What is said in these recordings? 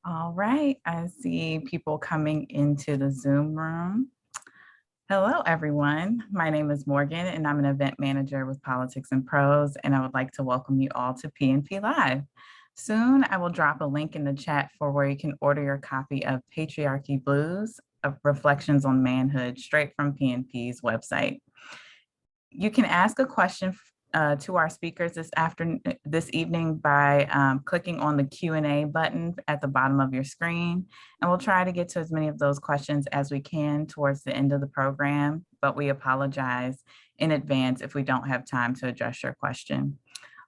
All right, I see people coming into the Zoom room. Hello, everyone. My name is Morgan, and I'm an event manager with Politics and Prose, and I would like to welcome you all to PNP Live. Soon, I will drop a link in the chat for where you can order your copy of Patriarchy Blues, of Reflections on Manhood, straight from PNP's website. You can ask a question to our speakers this evening by clicking on the Q&A button at the bottom of your screen. And we'll try to get to as many of those questions as we can towards the end of the program, but we apologize in advance if we don't have time to address your question.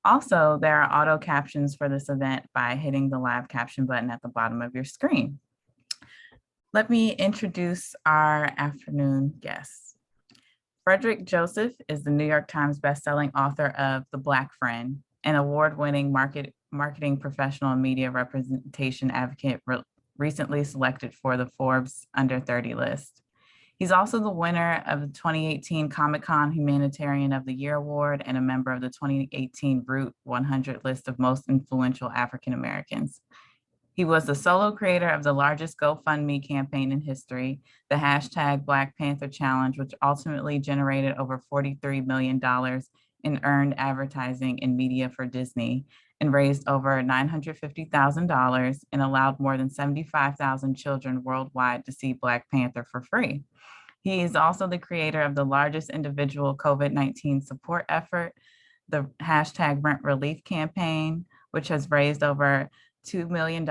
Also, there are auto captions for this event by hitting the live caption button at the bottom of your screen. Let me introduce our afternoon guests. Frederick Joseph is the New York Times bestselling author of The Black Friend, an award-winning marketing professional and media representation advocate recently selected for the Forbes Under 30 list. He's also the winner of the 2018 Comic-Con Humanitarian of the Year Award and a member of the 2018 Root 100 list of most influential African Americans. He was the solo creator of the largest GoFundMe campaign in history, the hashtag Black Panther Challenge, which ultimately generated over $43 million in earned advertising and media for Disney and raised over $950,000 and allowed more than 75,000 children worldwide to see Black Panther for free. He is also the creator of the largest individual COVID-19 support effort, the hashtag Rent Relief campaign, which has raised over $2 million.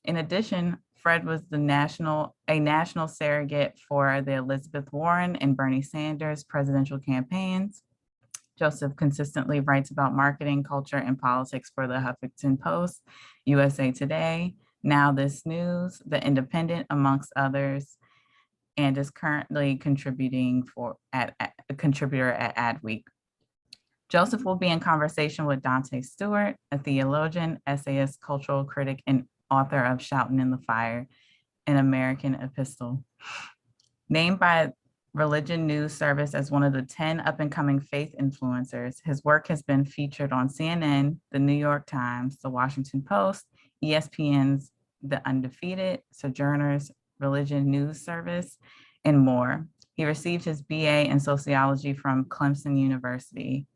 In addition, Fred was a national surrogate for the Elizabeth Warren and Bernie Sanders presidential campaigns. Joseph consistently writes about marketing, culture, and politics for the Huffington Post, USA Today, NowThisNews, The Independent, amongst others, and is currently contributing a contributor at AdWeek. Joseph will be in conversation with Danté Stewart, a theologian, essayist, cultural critic, and author of Shouting in the Fire, an American epistle. Named by Religion News Service as one of the 10 up-and-coming faith influencers, his work has been featured on CNN, the New York Times, the Washington Post, ESPN's The Undefeated, Sojourners Religion News Service, and more. He received his BA in sociology from Clemson University.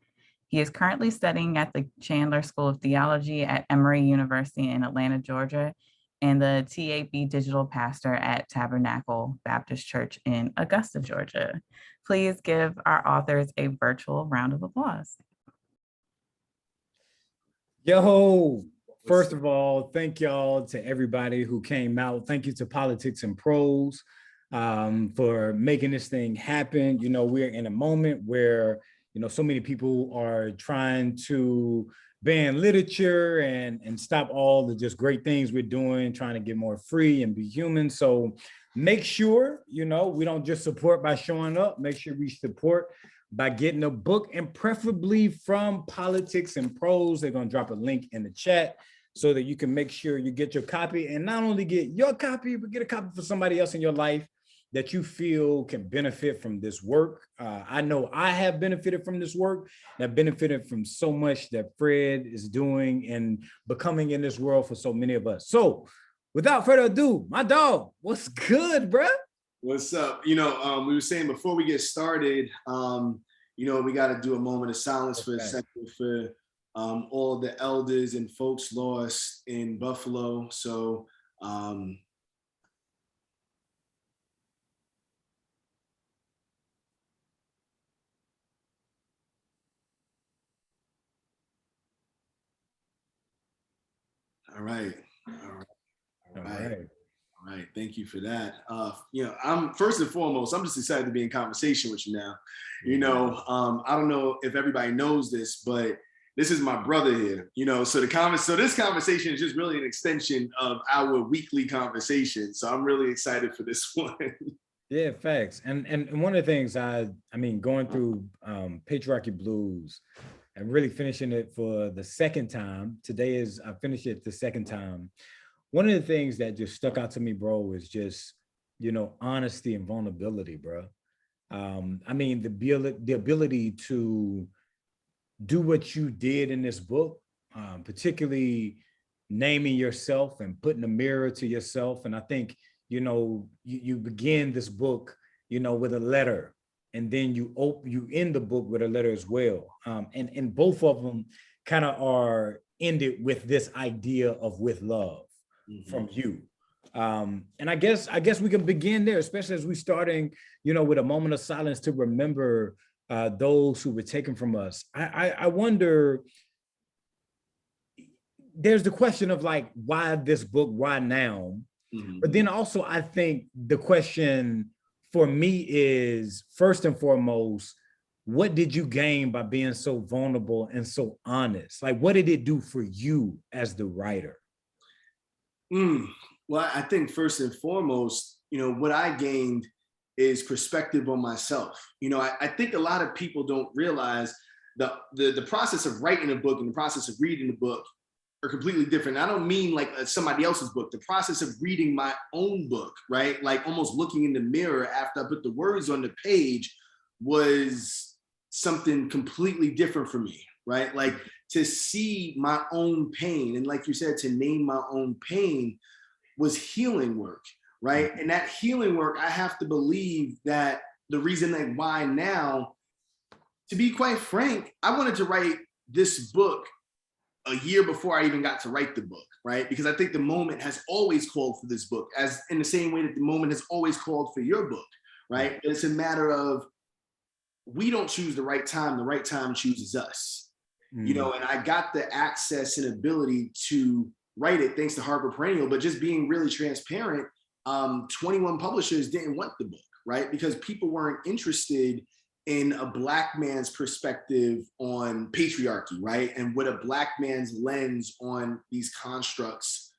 He is currently studying at the Chandler School of Theology at Emory University in Atlanta, Georgia, and the TAB digital pastor at Tabernacle Baptist Church in Augusta, Georgia. Please give our authors a virtual round of applause. Yo, first of all, thank y'all to everybody who came out. Thank you to Politics and Prose for making this thing happen. You know, we're in a moment where so many people are trying to ban literature and stop all the just great things we're doing, trying to get more free and be human. So make sure, we don't just support by showing up. Make sure we support by getting a book, and preferably from Politics and Prose. They're going to drop a link in the chat so that you can make sure you get your copy, and not only get your copy, but get a copy for somebody else in your life that you feel can benefit from this work. I know I have benefited from this work. I've benefited from so much that Fred is doing and becoming in this world for so many of us. So without further ado, my dog, what's good, bro? What's up? We were saying before we get started, we got to do a moment of silence for a second for all the elders and folks lost in Buffalo. So, All right. Thank you for that. I'm first and foremost, I'm just excited to be in conversation with you now. I don't know if everybody knows this, but this is my brother here. So this conversation is just really an extension of our weekly conversation. So I'm really excited for this one. Yeah, facts. And one of the things going through Patriarchy Blues and really finishing it for the second time. Today I finished it the second time. One of the things that just stuck out to me, bro, is just, honesty and vulnerability, bro. The ability to do what you did in this book, particularly naming yourself and putting a mirror to yourself. And I think, you begin this book, with a letter, and then you end the book with a letter as well. And both of them kind of are ended with this idea of with love from you. And I guess we can begin there, especially as we're starting, with a moment of silence to remember those who were taken from us. I wonder, there's the question of like, why this book, why now? But then also I think the question for me is, first and foremost, what did you gain by being so vulnerable and so honest? Like, what did it do for you as the writer? Well, I think first and foremost, what I gained is perspective on myself. I think a lot of people don't realize the process of writing a book and the process of reading a book are completely different. I don't mean like somebody else's book. The process of reading my own book, right? Like almost looking in the mirror after I put the words on the page was something completely different for me, right? Like to see my own pain, and like you said, to name my own pain was healing work, right? And that healing work, I have to believe that the reason like why now, to be quite frank, I wanted to write this book a year before I even got to write the book, right? Because I think the moment has always called for this book, as in the same way that the moment has always called for your book, right? It's a matter of, we don't choose the right time chooses us, and I got the access and ability to write it thanks to Harper Perennial, but just being really transparent, 21 publishers didn't want the book, right? Because people weren't interested in a Black man's perspective on patriarchy, right? And what a Black man's lens on these constructs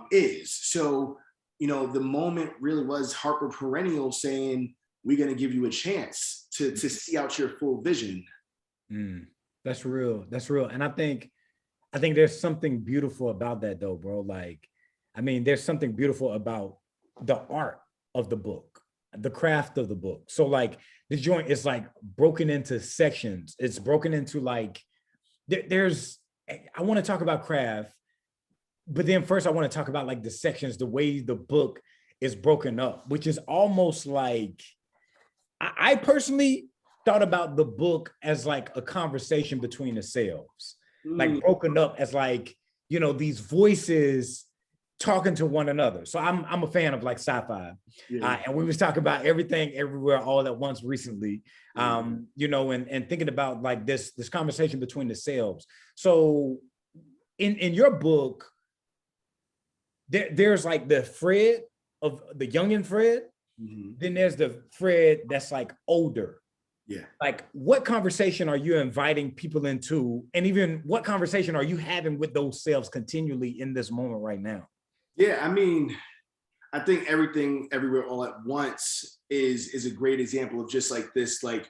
is. So, the moment really was Harper Perennial saying, we're going to give you a chance to see out your full vision. That's real. That's real. And I think there's something beautiful about that though, bro. Like, there's something beautiful about the art of the book, the craft of the book. So like the joint is like broken into sections. It's broken into like, I want to talk about craft, but then first I want to talk about like the sections, the way the book is broken up, which is almost like, I personally thought about the book as like a conversation between the selves, like broken up as like, these voices talking to one another. So I'm a fan of like sci-fi, and we was talking about everything, everywhere, all at once recently, and thinking about like this conversation between the selves. So in your book, there's like the Fred of the youngin' Fred. Then there's the Fred that's like older. Like, what conversation are you inviting people into, and even what conversation are you having with those selves continually in this moment right now? I think Everything Everywhere All at Once is a great example of just like this like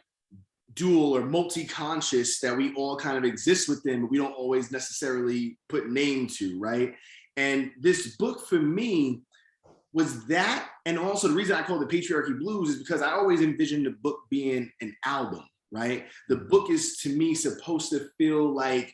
dual or multi-conscious that we all kind of exist within, but we don't always necessarily put name to, right? And this book for me was that, and also the reason I called it Patriarchy Blues is because I always envisioned the book being an album, right? The book is to me supposed to feel like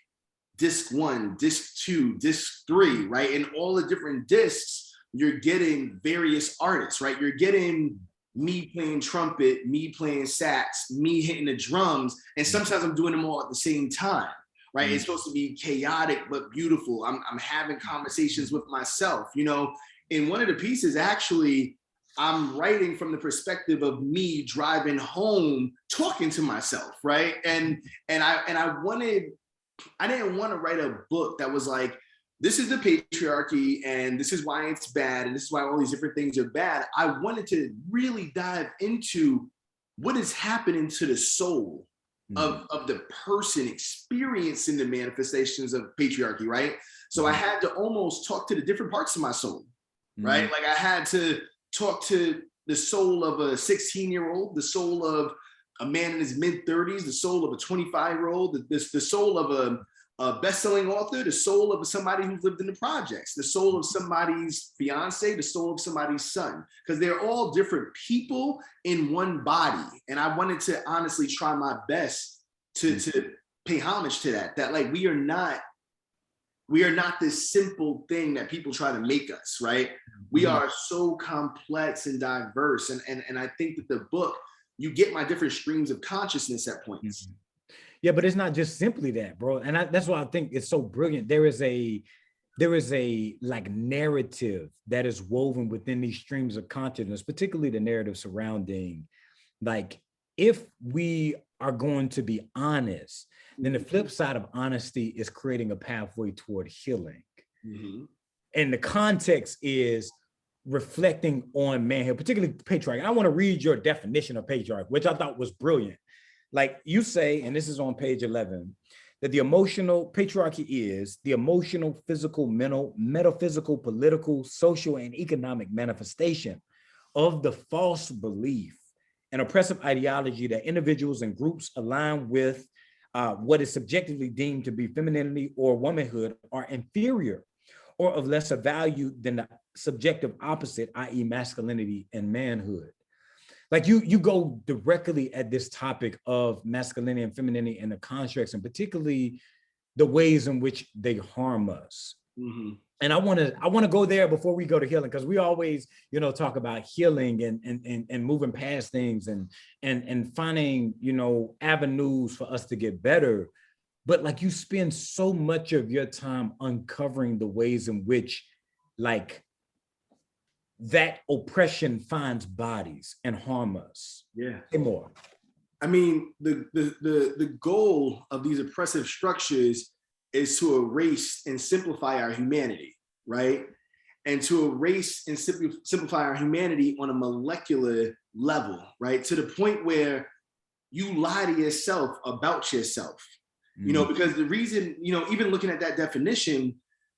disc 1, disc 2, disc 3, right? And all the different discs, you're getting various artists, right? You're getting me playing trumpet, me playing sax, me hitting the drums, and sometimes I'm doing them all at the same time, right? It's supposed to be chaotic but beautiful. I'm having conversations with myself, In one of the pieces, actually, I'm writing from the perspective of me driving home, talking to myself, right? And I didn't want to write a book that was like, this is the patriarchy and this is why it's bad and this is why all these different things are bad. I wanted to really dive into what is happening to the soul of the person experiencing the manifestations of patriarchy, right? So I had to almost talk to the different parts of my soul. Right? Like I had to talk to the soul of a 16-year-old, the soul of a man in his mid-30s, the soul of a 25-year-old, the soul of a best-selling author, the soul of somebody who's lived in the projects, the soul of somebody's fiance, the soul of somebody's son, because they're all different people in one body. And I wanted to honestly try my best to pay homage to that like we're not We are not this simple thing that people try to make us, right? We are so complex and diverse. And I think that the book, you get my different streams of consciousness at points. Yeah, but it's not just simply that, bro. And that's why I think it's so brilliant. There is a like narrative that is woven within these streams of consciousness, particularly the narrative surrounding, like, if we are going to be honest, then the flip side of honesty is creating a pathway toward healing. And the context is reflecting on manhood, particularly patriarchy. I want to read your definition of patriarchy, which I thought was brilliant. Like you say, and this is on page 11, that the emotional patriarchy is the emotional, physical, mental, metaphysical, political, social, and economic manifestation of the false belief and oppressive ideology that individuals and groups align with what is subjectively deemed to be femininity or womanhood are inferior or of lesser value than the subjective opposite, i.e. masculinity and manhood. Like you go directly at this topic of masculinity and femininity and the constructs, and particularly the ways in which they harm us. And I want to go there before we go to healing, because we always, talk about healing and moving past things and finding, avenues for us to get better. But like, you spend so much of your time uncovering the ways in which, like, that oppression finds bodies and harm us. Yeah. Say more. I mean, the goal of these oppressive structures is to erase and simplify our humanity, right? And to erase and simplify our humanity on a molecular level, right? To the point where you lie to yourself about yourself, because the reason, even looking at that definition,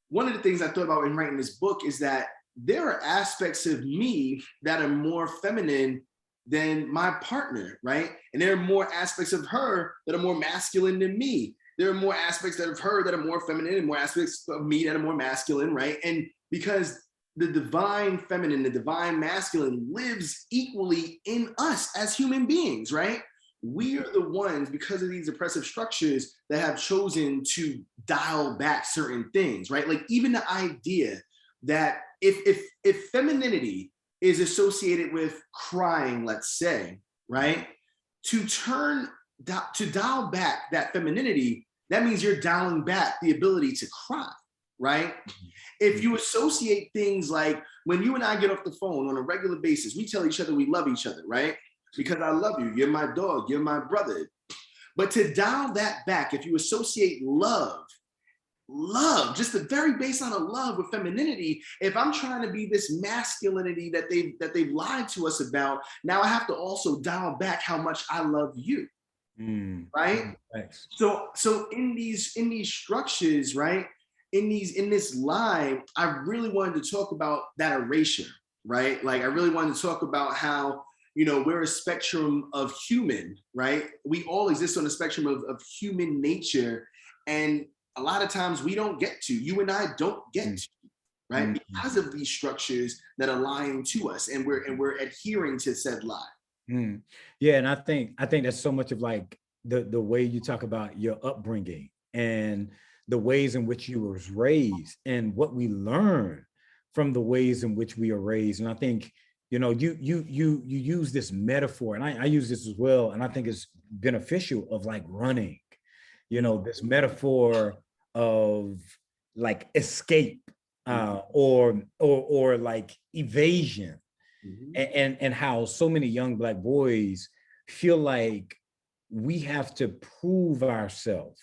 one of the things I thought about in writing this book is that there are aspects of me that are more feminine than my partner, right? And there are more aspects of her that are more masculine than me. There are more aspects of her that are more feminine and more aspects of me that are more masculine, right? And because the divine feminine, the divine masculine lives equally in us as human beings, right? We are the ones, because of these oppressive structures, that have chosen to dial back certain things, right? Like even the idea that if femininity is associated with crying, let's say, right? To dial back that femininity, that means you're dialing back the ability to cry, right? If you associate things like when you and I get off the phone on a regular basis, we tell each other we love each other, right? Because I love you, you're my dog, you're my brother. But to dial that back, if you associate love, just the very baseline of love with femininity, if I'm trying to be this masculinity that they've lied to us about, now I have to also dial back how much I love you, right? Thanks. So in these structures, right? In this lie, I really wanted to talk about that erasure, right? Like I really wanted to talk about how, we're a spectrum of human, right? We all exist on a spectrum of human nature, and a lot of times we don't get to, you and I don't get to, right? Because of these structures that are lying to us, and we're adhering to said lie. Yeah, and I think that's so much of like the way you talk about your upbringing and the ways in which you were raised and what we learn from the ways in which we are raised. And I think, you use this metaphor, and I use this as well, and I think it's beneficial, of like running, this metaphor of like escape or like evasion, and how so many young Black boys feel like we have to prove ourselves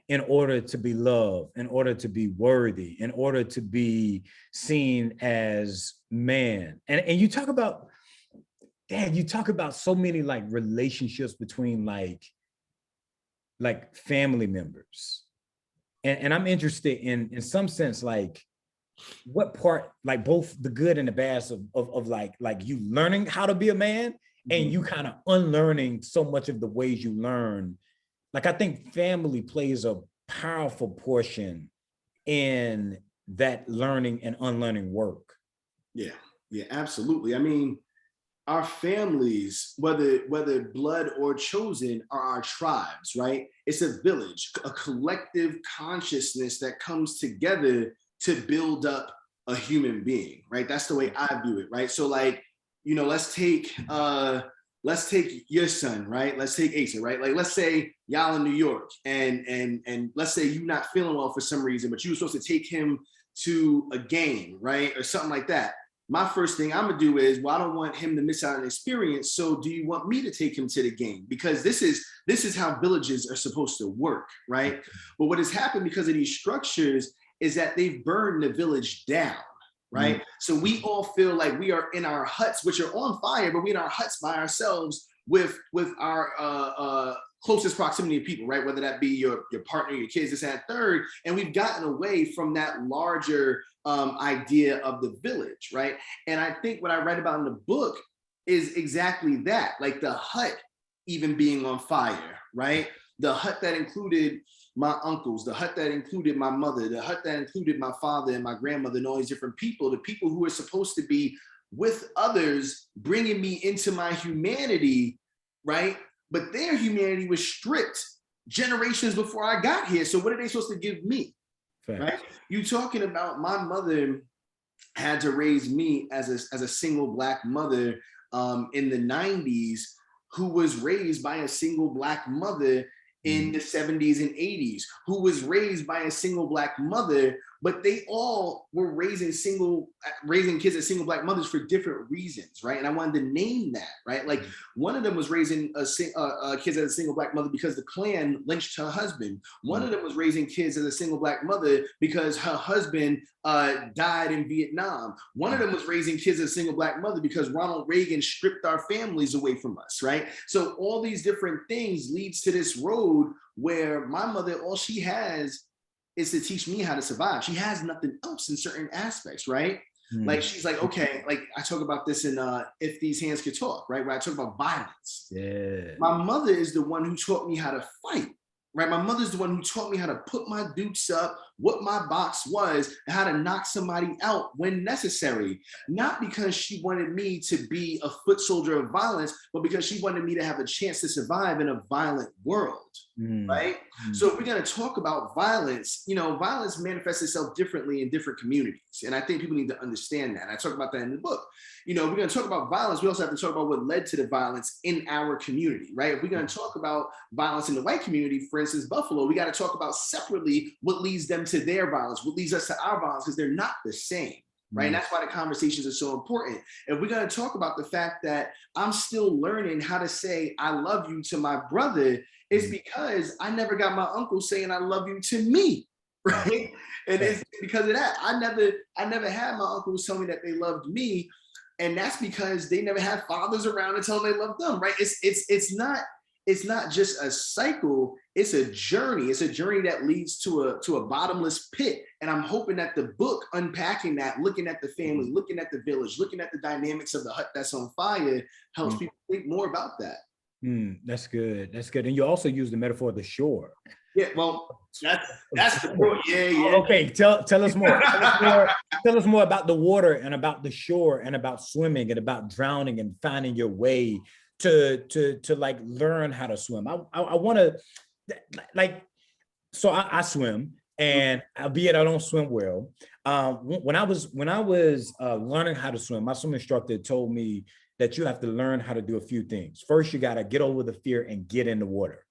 in order to be loved, in order to be worthy, in order to be seen as man. And you talk about, Dad, you talk about so many like relationships between like family members. And I'm interested in some sense, like what part, like both the good and the bad of like you learning how to be a man, and you kind of unlearning so much of the ways you learn. Like, I think family plays a powerful portion in that learning and unlearning work. Yeah, absolutely. I mean, our families, whether blood or chosen, are our tribes, right? It's a village, a collective consciousness that comes together to build up a human being, right? That's the way I view it, right? So like, let's take your son, right? Let's take Asa, right? Like, let's say y'all in New York, and let's say you're not feeling well for some reason, but you were supposed to take him to a game, right? Or something like that. My first thing I'm gonna do is, well, I don't want him to miss out on an experience. So do you want me to take him to the game? Because this is how villages are supposed to work, right? But what has happened because of these structures is that they've burned the village down, right? So we all feel like we are in our huts, which are on fire, but we're in our huts by ourselves with our closest proximity of people, right? Whether that be your partner, your kids, this and that third. And we've gotten away from that larger idea of the village, right? And I think what I write about in the book is exactly that, like the hut even being on fire, right? The hut that included my uncles, the hut that included my mother, the hut that included my father and my grandmother and all these different people, the people who are supposed to be with others, bringing me into my humanity, right? But their humanity was stripped generations before I got here. So what are they supposed to give me? Fair. Right? You talking about my mother had to raise me as a single Black mother in the 90s, who was raised by a single Black mother in the 70s and 80s, who was raised by a single Black mother, but they all were raising kids as single Black mothers for different reasons, right? And I wanted to name that, right? Like one of them was raising kids as a single Black mother because the Klan lynched her husband. One of them was raising kids as a single Black mother because her husband died in Vietnam. One of them was raising kids as a single Black mother because Ronald Reagan stripped our families away from us, right? So all these different things leads to this road where my mother, all she has is to teach me how to survive. She has nothing else in certain aspects, right? Like she's like, okay, like I talk about this in If These Hands Could Talk, right? Where I talk about violence. Yeah. My mother is the one who taught me how to fight, right? My mother's the one who taught me how to put my dukes up, what my box was, and how to knock somebody out when necessary. Not because she wanted me to be a foot soldier of violence, but because she wanted me to have a chance to survive in a violent world, right? So if we're gonna talk about violence, violence manifests itself differently in different communities. And I think people need to understand that. And I talk about that in the book. We're gonna talk about violence, we also have to talk about what led to the violence in our community, right? If we're gonna talk about violence in the white community, for instance, Buffalo, we gotta talk about separately what leads them to their violence, what leads us to our violence, because they're not the same, right? And that's why the conversations are so important. If we're going to talk about the fact that I'm still learning how to say I love you to my brother, it's because I never got my uncle saying I love you to me, right? And it's because of that. I never had my uncles tell me that they loved me, and that's because they never had fathers around to tell them they loved them, right? It's not just a cycle, it's a journey. It's a journey that leads to a bottomless pit. And I'm hoping that the book unpacking that, looking at the family, looking at the village, looking at the dynamics of the hut that's on fire, helps people think more about that. That's good. That's good. And you also use the metaphor of the shore. Yeah, well, that's the point. Yeah. Okay, tell us more. Tell us more about the water and about the shore and about swimming and about drowning and finding your way to like learn how to swim. I want to so I swim, and albeit I don't swim well. When I was learning how to swim, my swim instructor told me that you have to learn how to do a few things. First, you got to get over the fear and get in the water.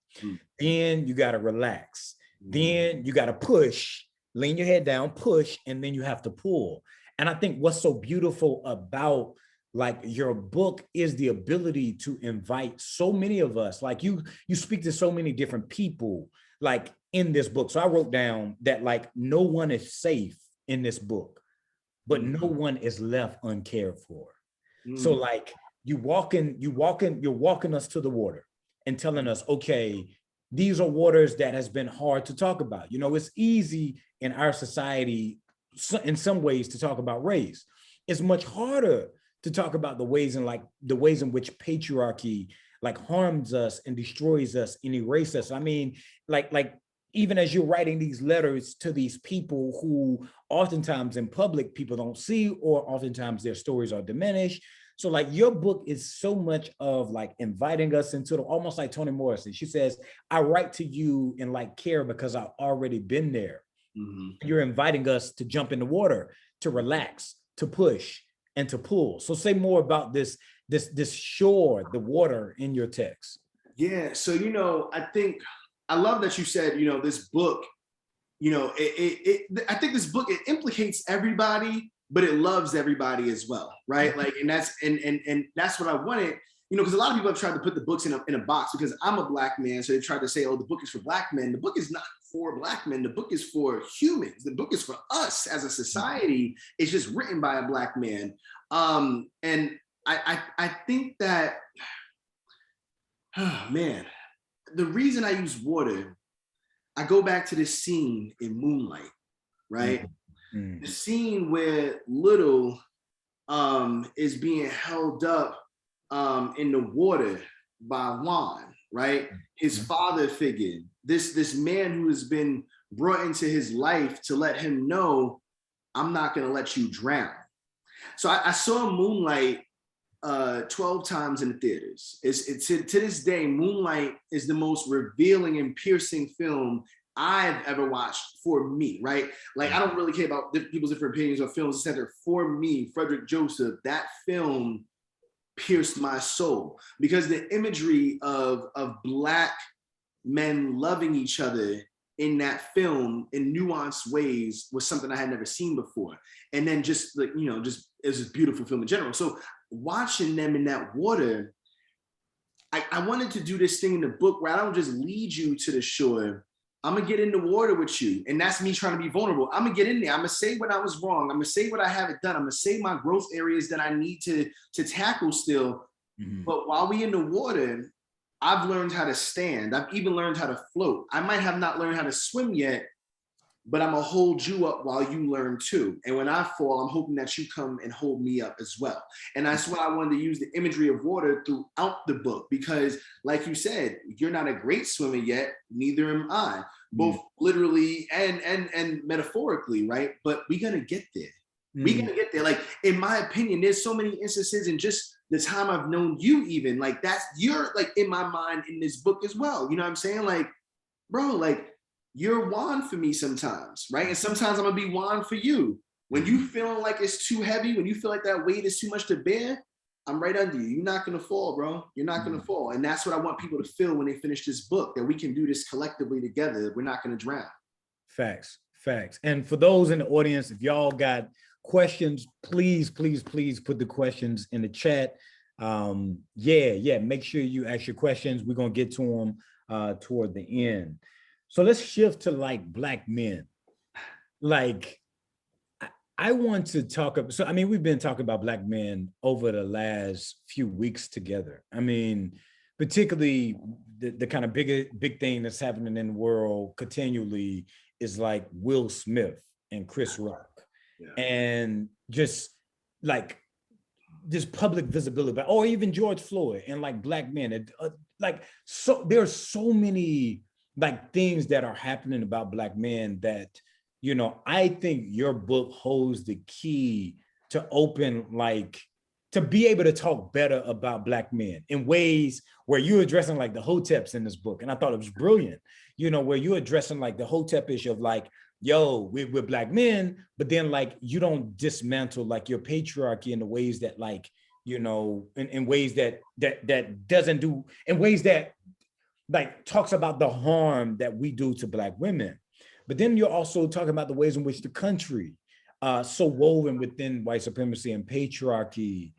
Then you got to relax. Then you got to push, lean your head down, push, and then you have to pull. And I think what's so beautiful about like your book is the ability to invite so many of us, like you speak to so many different people like in this book. So I wrote down that like no one is safe in this book, but no one is left uncared for. So like you're walking us to the water and telling us, okay, these are waters that has been hard to talk about. It's easy in our society in some ways to talk about race. It's much harder to talk about the ways in which patriarchy like harms us and destroys us and erases us. I mean, like even as you're writing these letters to these people who oftentimes in public people don't see, or oftentimes their stories are diminished. So like your book is so much of like inviting us into almost like Toni Morrison. She says, I write to you in like care because I've already been there. Mm-hmm. You're inviting us to jump in the water, to relax, to push, and to pull. So say more about this shore, the water in your text. Yeah, so I love that you said, this book, I think this book, it implicates everybody, but it loves everybody as well, right? Like, and that's what I wanted, because a lot of people have tried to put the books in a box because I'm a Black man, so they tried to say, oh, the book is for Black men. The book is not for Black men. The book is for humans. The book is for us as a society. It's just written by a Black man, and I think that, oh man, the reason I use water, I go back to this scene in Moonlight, right? Mm-hmm. The scene where Little is being held up in the water by Juan, right? His father figure, this man who has been brought into his life to let him know, I'm not gonna let you drown. So I saw Moonlight 12 times in the theaters. It's to this day, Moonlight is the most revealing and piercing film I've ever watched for me, right? Like, I don't really care about people's different opinions of films, etc. For me, Frederick Joseph, that film pierced my soul because the imagery of Black men loving each other in that film in nuanced ways was something I had never seen before. And then just like, just it was a beautiful film in general. So watching them in that water, I wanted to do this thing in the book where I don't just lead you to the shore. I'm gonna get in the water with you. And that's me trying to be vulnerable. I'm gonna get in there. I'm gonna say what I was wrong. I'm gonna say what I haven't done. I'm gonna say my growth areas that I need to tackle still. Mm-hmm. But while we in the water, I've learned how to stand. I've even learned how to float. I might have not learned how to swim yet, but I'm gonna hold you up while you learn too. And when I fall, I'm hoping that you come and hold me up as well. And that's why I wanted to use the imagery of water throughout the book, because like you said, you're not a great swimmer yet, neither am I, both literally and metaphorically, right? But we're gonna get there. We're gonna get there. Like, in my opinion, there's so many instances in just the time I've known you, even like you're like in my mind in this book as well. You know what I'm saying? Like, bro, like, you're Juan for me sometimes, right? And sometimes I'm gonna be Juan for you. When you feeling like it's too heavy, when you feel like that weight is too much to bear, I'm right under you. You're not gonna fall, bro. You're not gonna fall. And that's what I want people to feel when they finish this book, that we can do this collectively together. We're not gonna drown. Facts. And for those in the audience, if y'all got questions, please put the questions in the chat. Make sure you ask your questions. We're gonna get to them toward the end. So let's shift to like Black men. Like, I want to talk about, so I mean, we've been talking about Black men over the last few weeks together. I mean, particularly the kind of big thing that's happening in the world continually is like Will Smith and Chris Rock. Yeah. And just like this public visibility, or even George Floyd and like Black men. So there's so many like things that are happening about Black men that, I think your book holds the key to open, like, to be able to talk better about Black men in ways where you're addressing like the hoteps in this book. And I thought it was brilliant, where you're addressing like the hotep issue of like, yo, we're Black men, but then like, you don't dismantle like your patriarchy in the ways that like, in ways that doesn't do, in ways that like talks about the harm that we do to Black women. But then you're also talking about the ways in which the country, so woven within white supremacy and patriarchy,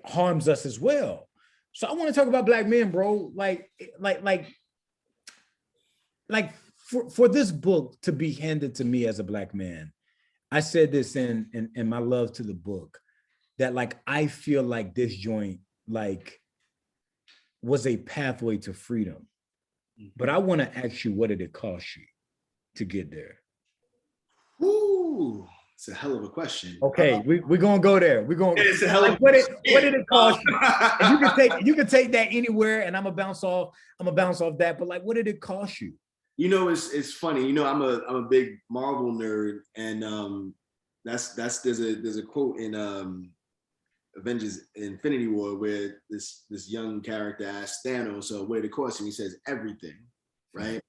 harms us as well. So I want to talk about Black men, bro. For this book to be handed to me as a Black man, I said this in my love to the book, that like, I feel like this joint, like, was a pathway to freedom. But I want to ask you, what did it cost you to get there? Ooh, it's a hell of a question. Okay, we're gonna go there. We're going. It's a hell of what did it cost you? And you can take that anywhere, and I'm gonna bounce off that. But like, what did it cost you? It's funny. I'm a big Marvel nerd, and there's a quote in Avengers Infinity War, where this young character asks Thanos, so where the course, and he says everything, right?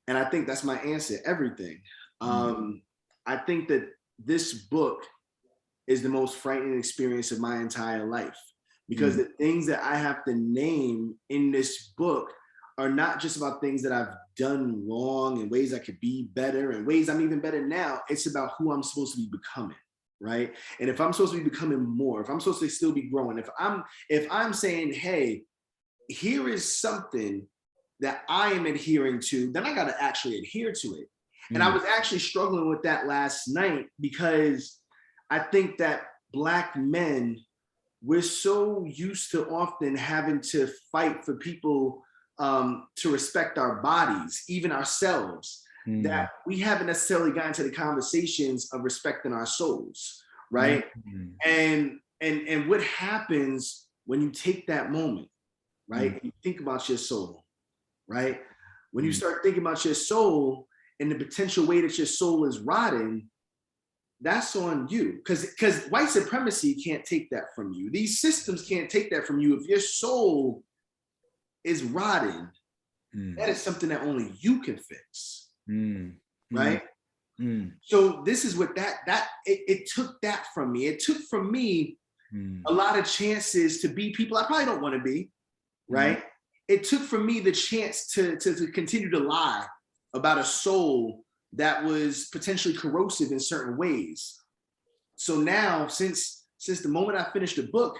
And I think that's my answer, everything. I think that this book is the most frightening experience of my entire life, because the things that I have to name in this book are not just about things that I've done wrong and ways I could be better and ways I'm even better now. It's about who I'm supposed to be becoming, right? And if I'm supposed to be becoming more, if I'm supposed to still be growing, if I'm saying, hey, here is something that I am adhering to, then I got to actually adhere to it. And I was actually struggling with that last night, because I think that Black men, we're so used to often having to fight for people to respect our bodies, even ourselves, that we haven't necessarily gotten to the conversations of respecting our souls, right? And what happens when you take that moment, right? And you think about your soul, right? When you start thinking about your soul and the potential way that your soul is rotting, that's on you, because white supremacy can't take that from you. These systems can't take that from you. If your soul is rotting, that is something that only you can fix, right? So this is what it took that from me. It took from me a lot of chances to be people I probably don't want to be, right? It took from me the chance to continue to lie about a soul that was potentially corrosive in certain ways. So now, since the moment I finished the book,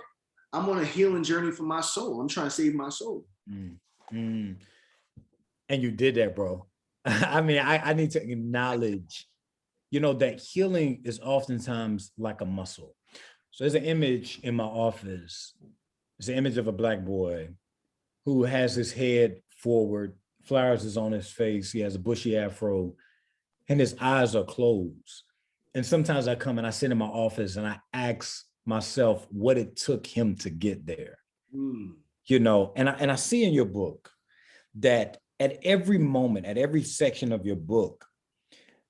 I'm on a healing journey for my soul. I'm trying to save my soul. And you did that, bro. I mean, I need to acknowledge, that healing is oftentimes like a muscle. So there's an image in my office. It's an image of a Black boy who has his head forward, flowers is on his face, he has a bushy afro, and his eyes are closed. And sometimes I come and I sit in my office and I ask myself what it took him to get there. And I see in your book that at every moment, at every section of your book,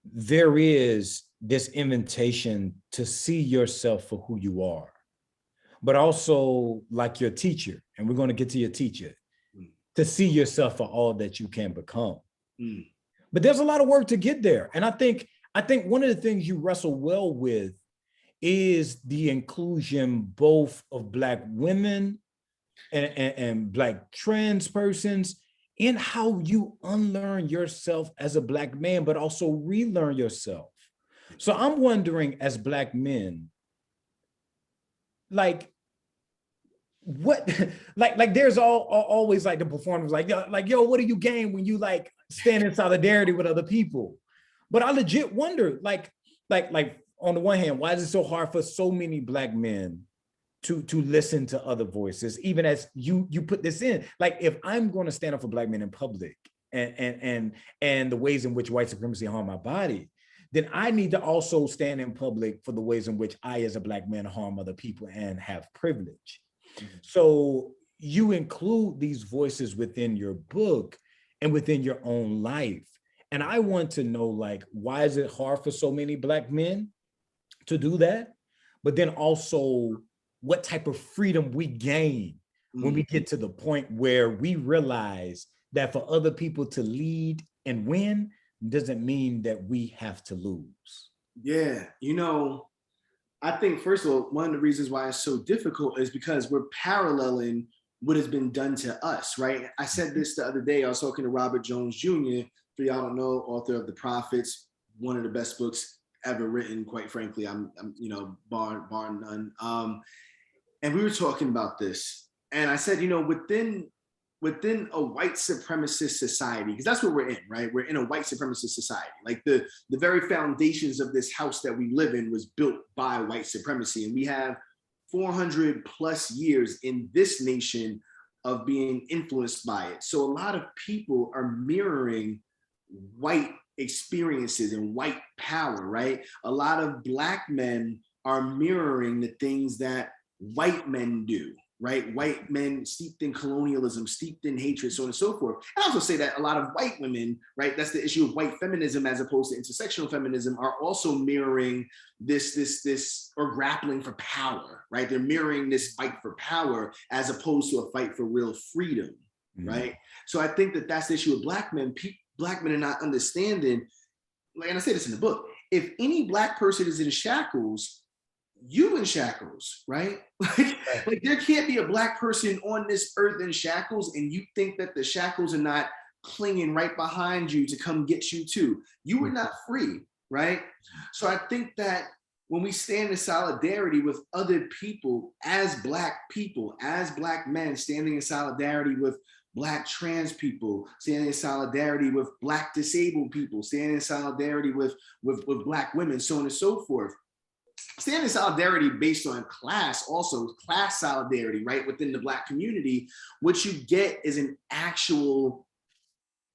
there is this invitation to see yourself for who you are, but also like your teacher, and we're going to get to your teacher, to see yourself for all that you can become. But there's a lot of work to get there. And I think one of the things you wrestle well with is the inclusion both of Black women and Black trans persons, in how you unlearn yourself as a Black man, but also relearn yourself. So I'm wondering, as Black men, like, what, like there's always like the performance, like, yo, what do you gain when you like stand in solidarity with other people? But I legit wonder, like on the one hand, why is it so hard for so many Black men to listen to other voices, even as you put this in? Like, if I'm going to stand up for Black men in public and the ways in which white supremacy harm my body, then I need to also stand in public for the ways in which I, as a Black man, harm other people and have privilege. So you include these voices within your book and within your own life. And I want to know, like, why is it hard for so many Black men to do that? But then also, what type of freedom we gain when we get to the point where we realize that for other people to lead and win doesn't mean that we have to lose. Yeah, I think, first of all, one of the reasons why it's so difficult is because we're paralleling what has been done to us, right? I said this the other day. I was talking to Robert Jones Jr., for y'all don't know, author of The Prophets, one of the best books ever written, quite frankly. I'm bar none. And we were talking about this, and I said, within a white supremacist society, because that's what we're in, right? We're in a white supremacist society. Like the very foundations of this house that we live in was built by white supremacy. And we have 400 plus years in this nation of being influenced by it. So a lot of people are mirroring white experiences and white power, right? A lot of Black men are mirroring the things that white men do, right? White men steeped in colonialism, steeped in hatred, so on and so forth. I also say that a lot of white women, right? That's the issue of white feminism as opposed to intersectional feminism, are also mirroring this, or grappling for power, right? They're mirroring this fight for power as opposed to a fight for real freedom, right? So I think that that's the issue with Black men. Black men are not understanding, like, and I say this in the book, if any Black person is in shackles, you in shackles, right? Like there can't be a Black person on this earth in shackles and you think that the shackles are not clinging right behind you to come get you too. You were not free, right? So I think that when we stand in solidarity with other people, as Black men, standing in solidarity with Black trans people, standing in solidarity with Black disabled people, standing in solidarity with Black women, so on and so forth. Standing in solidarity based on class, also class solidarity, right, within the Black community, what you get is an actual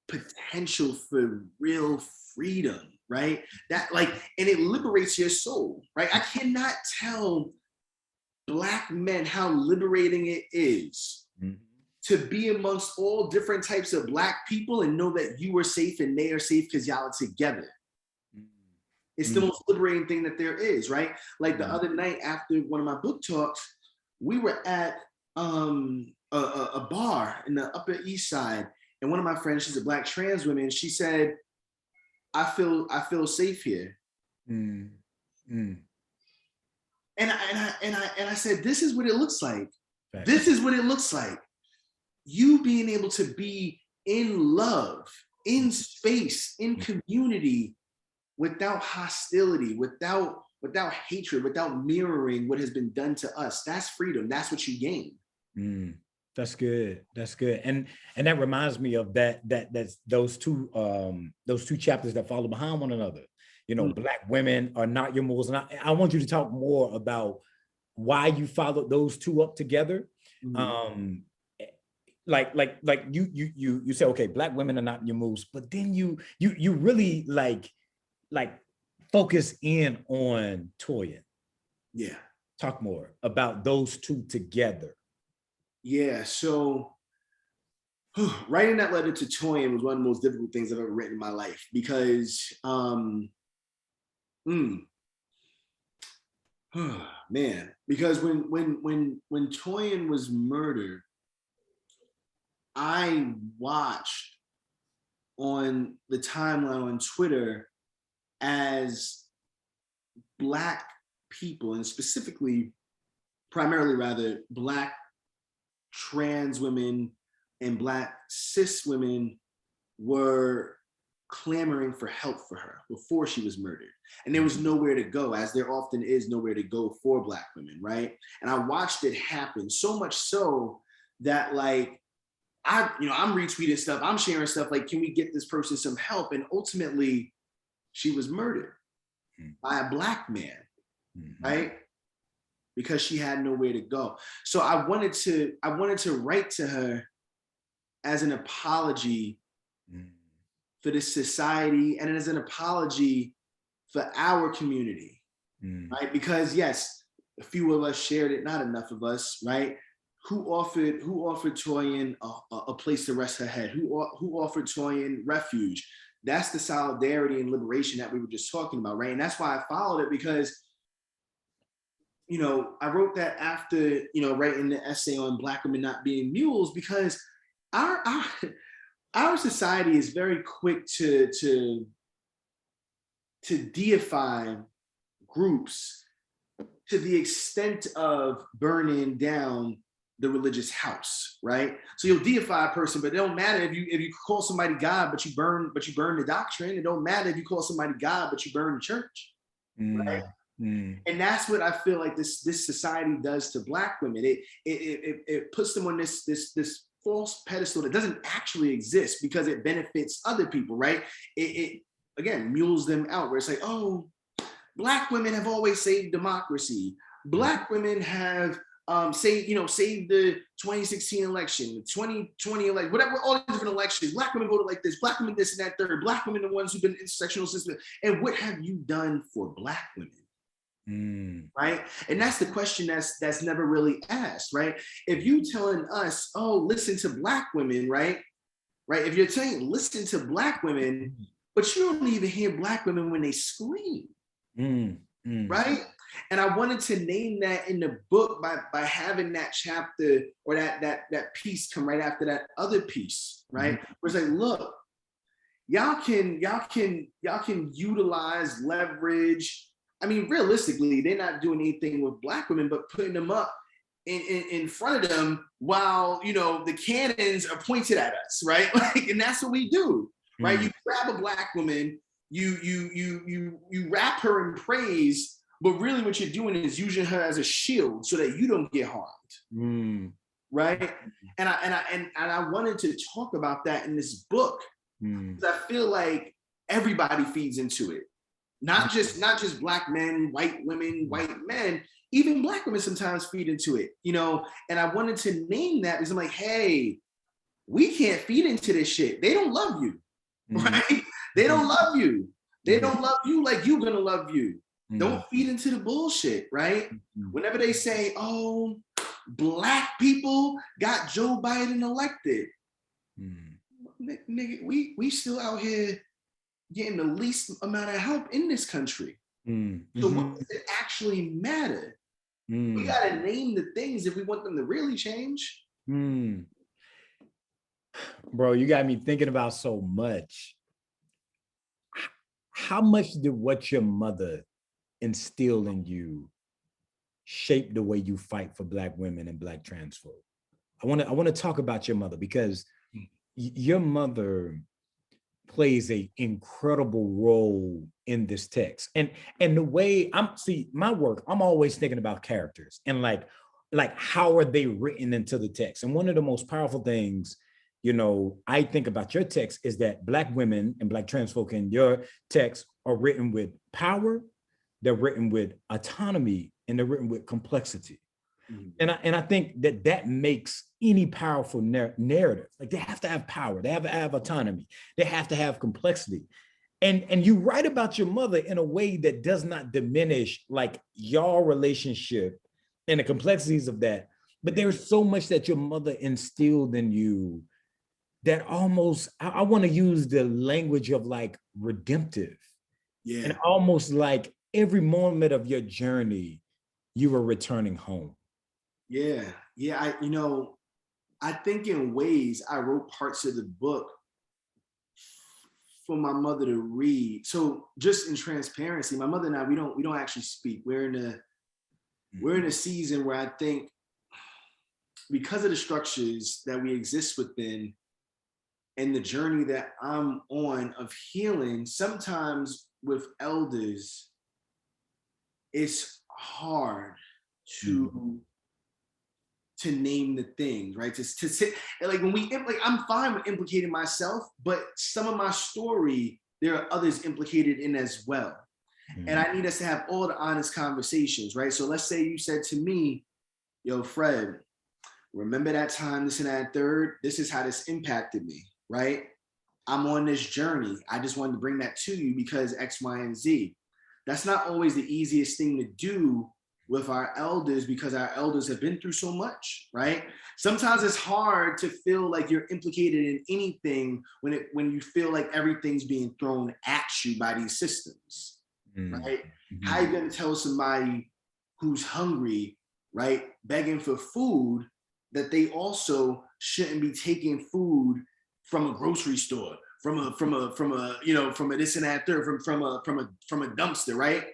potential for real freedom, right? That, like, and it liberates your soul, right? I cannot tell Black men how liberating it is to be amongst all different types of Black people and know that you are safe and they are safe because y'all are together. It's the most liberating thing that there is, right? Like the other night after one of my book talks, we were at a bar in the Upper East Side, and one of my friends, she's a Black trans woman, she said, I feel safe here. And I said, this is what it looks like. Right. This is what it looks like. You being able to be in love, in space, in community, without hostility, without hatred, without mirroring what has been done to us. That's freedom. That's what you gain. That's good. That's good. And that reminds me of that's those two chapters that follow behind one another. You know, Black women are not your moles. And I want you to talk more about why you followed those two up together. Like you say, okay, Black women are not your moves, but then you really like focus in on Toyin. Yeah. Talk more about those two together. Yeah, so writing that letter to Toyin was one of the most difficult things I've ever written in my life because, man, because when Toyin was murdered, I watched on the timeline on Twitter as Black people, and specifically, primarily rather, Black trans women and Black cis women were clamoring for help for her before she was murdered. And there was nowhere to go, as there often is nowhere to go for Black women, right? And I watched it happen, so much so that, like, I'm retweeting stuff, I'm sharing stuff like, can we get this person some help? And ultimately, she was murdered by a Black man, right? Because she had nowhere to go. So I wanted to write to her as an apology for this society and as an apology for our community, right? Because yes, a few of us shared it, not enough of us, right? Who offered Toyin a place to rest her head? Who offered Toyin refuge? That's the solidarity and liberation that we were just talking about, right? And that's why I followed it, because, you know, I wrote that after, you know, writing the essay on Black women not being mules, because our society is very quick to deify groups to the extent of burning down the religious house, right? So you'll deify a person, but it don't matter if you call somebody God, but you burn the doctrine. It don't matter if you call somebody God, but you burn the church, right? And that's what I feel like this society does to Black women. It puts them on this false pedestal that doesn't actually exist because it benefits other people, right? It again mules them out, where it's like, oh, Black women have always saved democracy. Black women have saved the 2016 election, the 2020 election, whatever, all the different elections. Black women voted like this, Black women this and that third, Black women the ones who've been intersectional system. And what have you done for Black women? right? And that's the question that's never really asked, right? If you telling us, oh, listen to Black women, right? If you're saying listen to Black women, but you don't even hear Black women when they scream, right? And I wanted to name that in the book by having that chapter or that piece come right after that other piece, right? Where it's like, look, y'all can utilize leverage. I mean, realistically, they're not doing anything with Black women, but putting them up in front of them while, you know, the cannons are pointed at us, right? Like, and that's what we do, right? You grab a Black woman, you wrap her in praise, but really what you're doing is using her as a shield so that you don't get harmed, right? And I wanted to talk about that in this book because I feel like everybody feeds into it. Not just Black men, white women, white men, even Black women sometimes feed into it, you know? And I wanted to name that because I'm like, hey, we can't feed into this shit. They don't love you, right? They don't love you. They don't love you like you're gonna love you. Don't feed into the bullshit, right? Whenever they say, oh, Black people got Joe Biden elected. Nigga, we still out here getting the least amount of help in this country. So what does it actually matter? We gotta name the things if we want them to really change. Bro, you got me thinking about so much. How much did what your mother instilled in you shape the way you fight for Black women and Black trans folk? I want to talk about your mother because your mother plays an incredible role in this text. And the way my work, I'm always thinking about characters and like how are they written into the text? And one of the most powerful things, you know, I think about your text is that Black women and Black trans folk in your text are written with power, they're written with autonomy, and they're written with complexity. And I think that makes any powerful narrative. Like they have to have power, they have to have autonomy, they have to have complexity. And you write about your mother in a way that does not diminish like your relationship and the complexities of that. But there's so much that your mother instilled in you that almost, I want to use the language of like redemptive. Yeah. And almost like every moment of your journey, you were returning home. Yeah. I think in ways I wrote parts of the book for my mother to read. So just in transparency, my mother and I, we don't actually speak. We're in a season where I think because of the structures that we exist within and the journey that I'm on of healing, sometimes with elders, it's hard to name the things, right? To sit, like when I'm fine with implicating myself, but some of my story, there are others implicated in as well. And I need us to have all the honest conversations, right? So let's say you said to me, yo, Fred, remember that time, this and that third, this is how this impacted me, right? I'm on this journey. I just wanted to bring that to you because X, Y, and Z. That's not always the easiest thing to do with our elders because our elders have been through so much, right? Sometimes it's hard to feel like you're implicated in anything when you feel like everything's being thrown at you by these systems, right? How are you gonna tell somebody who's hungry, right, begging for food, that they also shouldn't be taking food from a grocery store, from a this and that third, from a dumpster, right?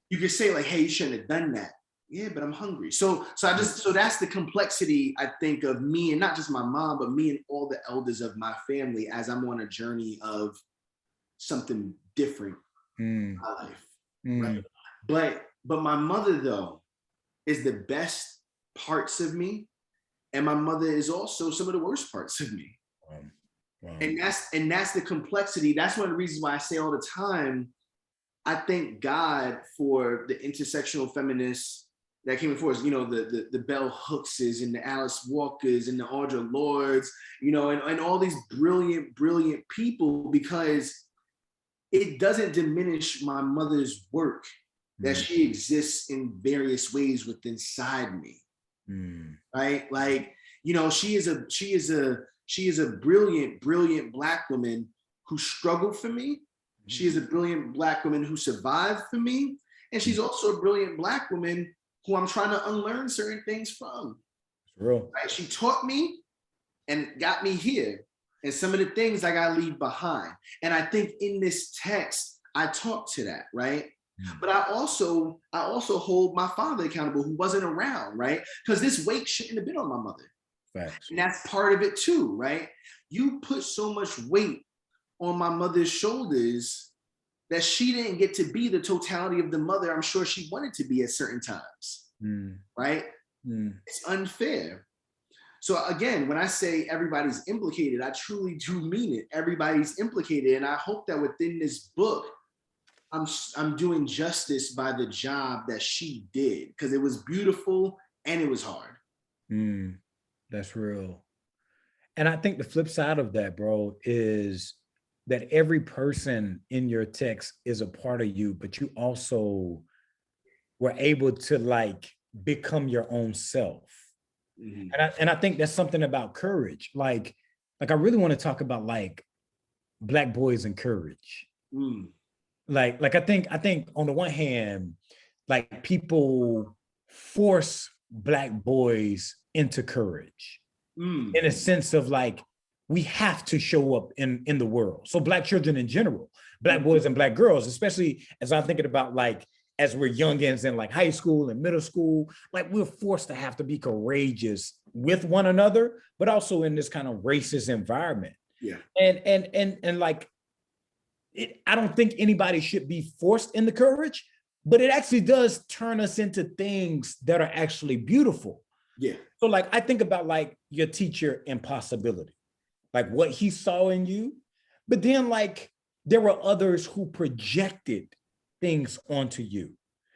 You could say like, hey, you shouldn't have done that. Yeah, but I'm hungry. So that's the complexity, I think, of me, and not just my mom, but me and all the elders of my family as I'm on a journey of something different in my life. Right? But my mother, though, is the best parts of me. And my mother is also some of the worst parts of me. Wow. And that's the complexity. That's one of the reasons why I say all the time, I thank God for the intersectional feminists that came before us, you know, the Bell Hookses and the Alice Walkers and the Audre Lordes, you know, and all these brilliant people, because it doesn't diminish my mother's work. that she exists in various ways within inside me. Right? Like, you know, she is a brilliant Black woman who struggled for me. She is a brilliant Black woman who survived for me. And she's also a brilliant Black woman who I'm trying to unlearn certain things from. Real. Right? She taught me and got me here. And some of the things I gotta leave behind. And I think in this text, I talk to that, right? But I also hold my father accountable who wasn't around, right? Because this weight shouldn't have been on my mother. Facts. And that's part of it too, right? You put so much weight on my mother's shoulders that she didn't get to be the totality of the mother I'm sure she wanted to be at certain times, right? It's unfair. So again, when I say everybody's implicated, I truly do mean it. Everybody's implicated. And I hope that within this book, I'm doing justice by the job that she did, because it was beautiful and it was hard. That's real. And I think the flip side of that, bro, is that every person in your text is a part of you, but you also were able to like become your own self. And I think that's something about courage. Like I really want to talk about like Black boys and courage. Like I think on the one hand, like people force Black boys into courage in a sense of like, we have to show up in the world. So Black children in general, Black boys and Black girls, especially as I'm thinking about like, as we're youngins in like high school and middle school, like we're forced to have to be courageous with one another, but also in this kind of racist environment. Yeah. And like, I don't think anybody should be forced in the courage, but it actually does turn us into things that are actually beautiful. Yeah. So like, I think about like your teacher Impossibility, like what he saw in you, but then like there were others who projected things onto you.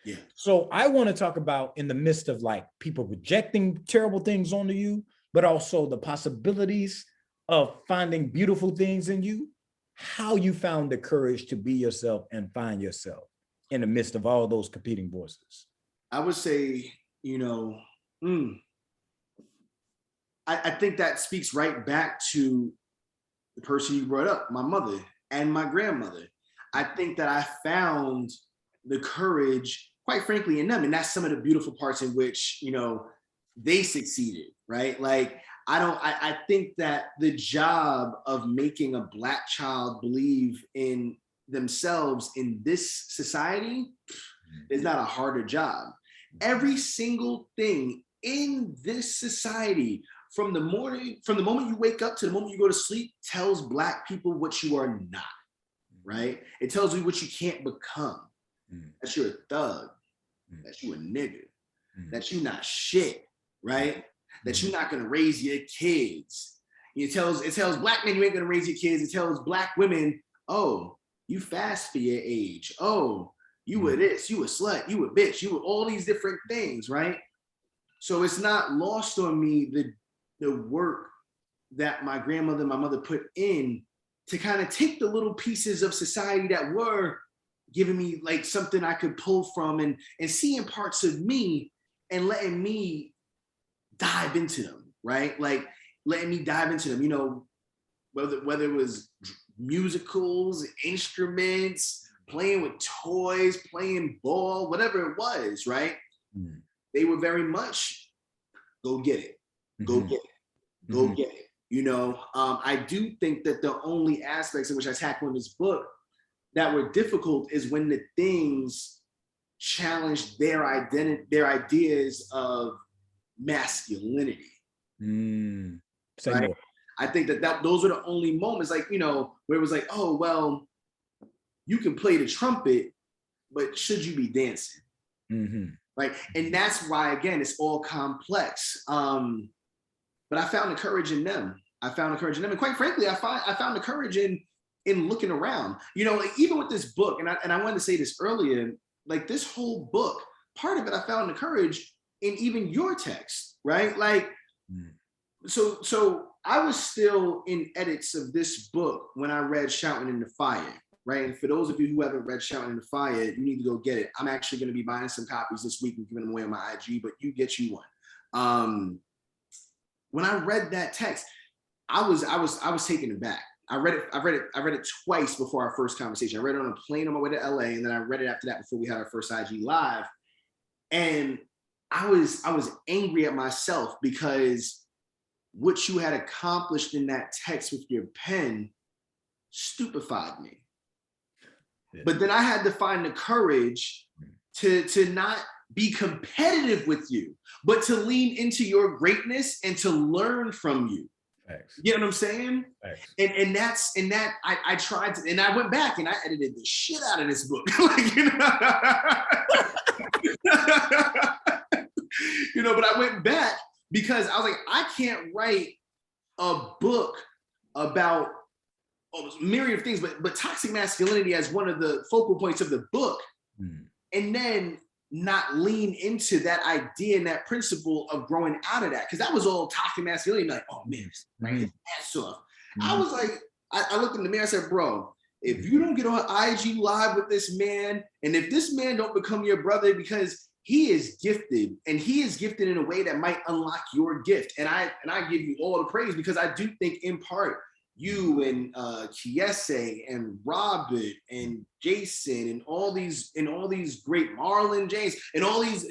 Yeah. So I want to talk about in the midst of like people projecting terrible things onto you, but also the possibilities of finding beautiful things in you, how you found the courage to be yourself and find yourself in the midst of all those competing voices. I would say, you know, I think that speaks right back to the person you brought up, my mother and my grandmother. I think that I found the courage, quite frankly, in them. And that's some of the beautiful parts in which, you know, they succeeded, right? Like, I think that the job of making a Black child believe in themselves in this society is not a harder job. Every single thing in this society, from the moment you wake up to the moment you go to sleep, tells Black people what you are not, right? It tells you what you can't become. That you're a thug, that you a nigga, that you not shit, right? That you're not gonna raise your kids. It tells Black men you ain't gonna raise your kids. It tells Black women, oh, you fast for your age. Oh, you were this, you a slut, you a bitch, you were all these different things, right? So it's not lost on me the work that my grandmother and my mother put in to kind of take the little pieces of society that were giving me like something I could pull from and seeing parts of me and letting me dive into them, right? Like letting me dive into them, you know, whether it was musicals, instruments, playing with toys, playing ball, whatever it was, right? They were very much, go get it, go get it, go get it. You know, I do think that the only aspects in which I tackle in this book that were difficult is when the things challenged their identity, their ideas of masculinity. Right? More. I think that those are the only moments, like, you know, where it was like, oh, well, you can play the trumpet, but should you be dancing? Right? And that's why, again, it's all complex. But I found the courage in them. And quite frankly, I found the courage in looking around. You know, like, even with this book, and I wanted to say this earlier, like this whole book, part of it, I found the courage in even your text, right? Like, so I was still in edits of this book when I read Shouting in the Fire, right? And for those of you who haven't read Shouting in the Fire, you need to go get it. I'm actually going to be buying some copies this week and giving them away on my IG, but you get you one. When I read that text, I was taken aback. I read it twice before our first conversation. I read it on a plane on my way to LA, and then I read it after that before we had our first IG live. And I was angry at myself because what you had accomplished in that text with your pen stupefied me. Yeah. But then I had to find the courage to not be competitive with you, but to lean into your greatness and to learn from you. Thanks. You know what I'm saying? Thanks. And I tried to, and I went back and I edited the shit out of this book. Like, but I went back because I was like, I can't write a book about a myriad of things, but toxic masculinity as one of the focal points of the book, and then not lean into that idea and that principle of growing out of that. Because that was all toxic masculinity. Like, oh man, right, his ass off. I was like, I looked in the mirror and said, bro, if you don't get on IG live with this man, and if this man don't become your brother, because he is gifted, and he is gifted in a way that might unlock your gift. And I give you all the praise, because I do think in part you and Kiese and Robert and Jason and all these great Marlon James and all these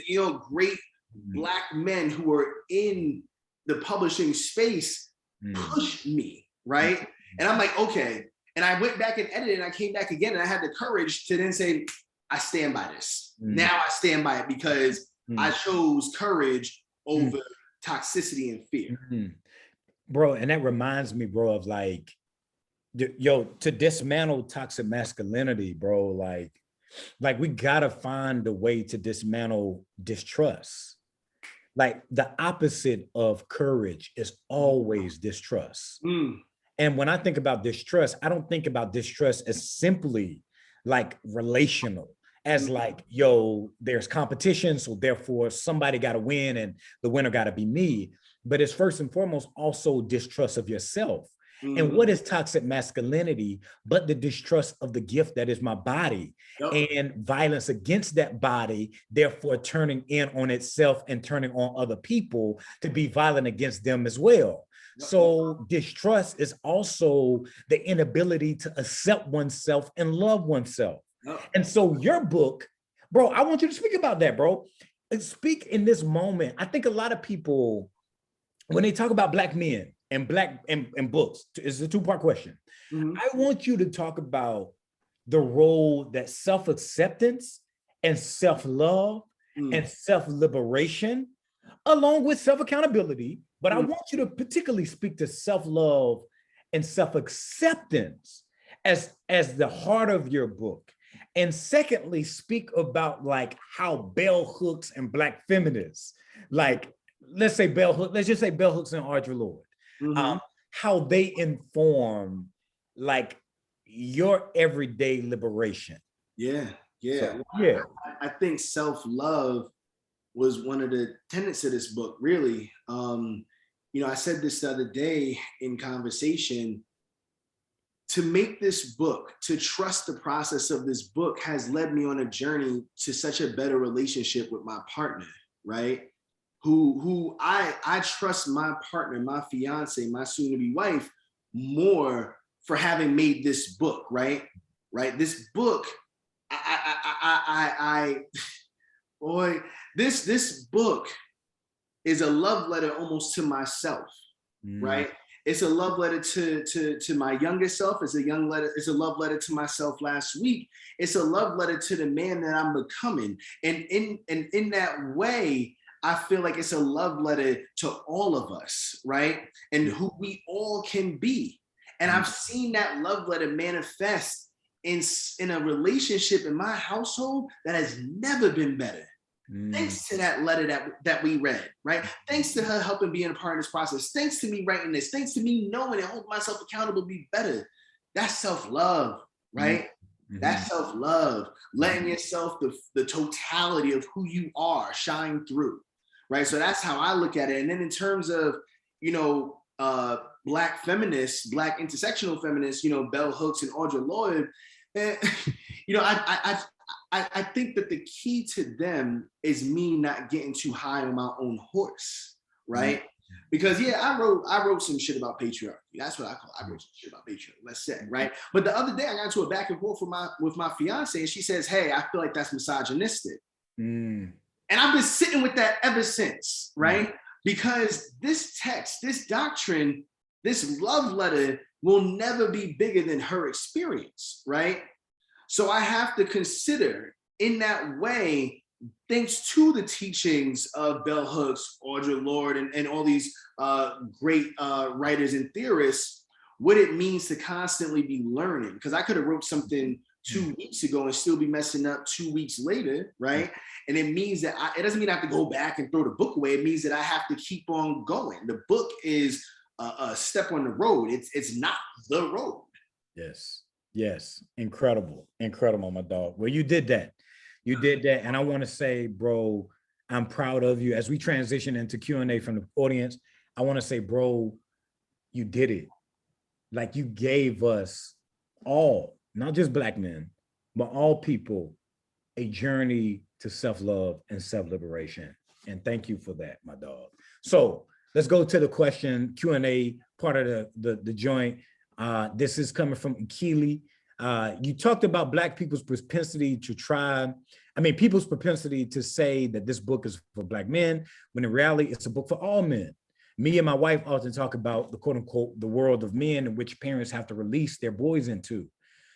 great Black men who are in the publishing space pushed me, right? And I'm like, okay. And I went back and edited, and I came back again, and I had the courage to then say, I stand by this. Now I stand by it because I chose courage over toxicity and fear. Bro, and that reminds me, bro, of like, to dismantle toxic masculinity, bro, like we gotta find a way to dismantle distrust. Like the opposite of courage is always distrust. And when I think about distrust, I don't think about distrust as simply like relational, as like, there's competition, so therefore somebody got to win and the winner got to be me. But it's first and foremost also distrust of yourself. And what is toxic masculinity but the distrust of the gift that is my body, and violence against that body, therefore turning in on itself and turning on other people to be violent against them as well. So distrust is also the inability to accept oneself and love oneself. And so your book, bro, I want you to speak about that, bro. Speak in this moment. I think a lot of people, when they talk about Black men and Black and books, it's a two-part question. I want you to talk about the role that self-acceptance and self-love and self-liberation, along with self-accountability, but I want you to particularly speak to self-love and self-acceptance as the heart of your book. And secondly, speak about like how bell hooks and Black feminists, like let's just say bell hooks and Audre Lorde, how they inform like your everyday liberation. I think self-love was one of the tenets of this book, really. I said this the other day in conversation. To make this book, to trust the process of this book has led me on a journey to such a better relationship with my partner, right? Who I trust my partner, my fiance, my soon-to-be wife more for having made this book, right? This book, this book is a love letter almost to myself, right? It's a love letter to my younger self. It's a love letter to myself last week. It's a love letter to the man that I'm becoming. And in that way, I feel like it's a love letter to all of us, right? And who we all can be. And I've seen that love letter manifest in a relationship in my household that has never been better. Thanks to that letter that we read, right? Thanks to her helping being a part of this process. Thanks to me writing this. Thanks to me knowing and holding myself accountable to be better. That's self-love, right? That's self-love. Letting yourself, the totality of who you are, shine through, right? So that's how I look at it. And then in terms of, Black feminists, Black intersectional feminists, bell hooks and Audre Lorde, And, you know, I think that the key to them is me not getting too high on my own horse, right? Because yeah, I wrote some shit about patriarchy. That's what I call it. I wrote some shit about patriarchy, let's say, right? But the other day I got into a back and forth with my fiance, and she says, hey, I feel like that's misogynistic. And I've been sitting with that ever since, right? Because this text, this doctrine, this love letter will never be bigger than her experience, right? So I have to consider in that way, thanks to the teachings of Bell Hooks, Audre Lorde, and all these great writers and theorists, what it means to constantly be learning. Because I could have wrote something 2 weeks ago and still be messing up 2 weeks later, right? And it means that it doesn't mean I have to go back and throw the book away. It means that I have to keep on going. The book is a step on the road. It's not the road. Yes. Yes. Incredible. Incredible, my dog. Well, you did that. You did that. And I want to say, bro, I'm proud of you. As we transition into Q&A from the audience, I want to say, bro, you did it. Like, you gave us all, not just Black men, but all people, a journey to self-love and self-liberation. And thank you for that, my dog. So let's go to the question, Q&A part of the joint. This is coming from Akili. You talked about Black people's propensity to people's propensity to say that this book is for Black men, when in reality, it's a book for all men. Me and my wife often talk about the quote unquote, the world of men in which parents have to release their boys into.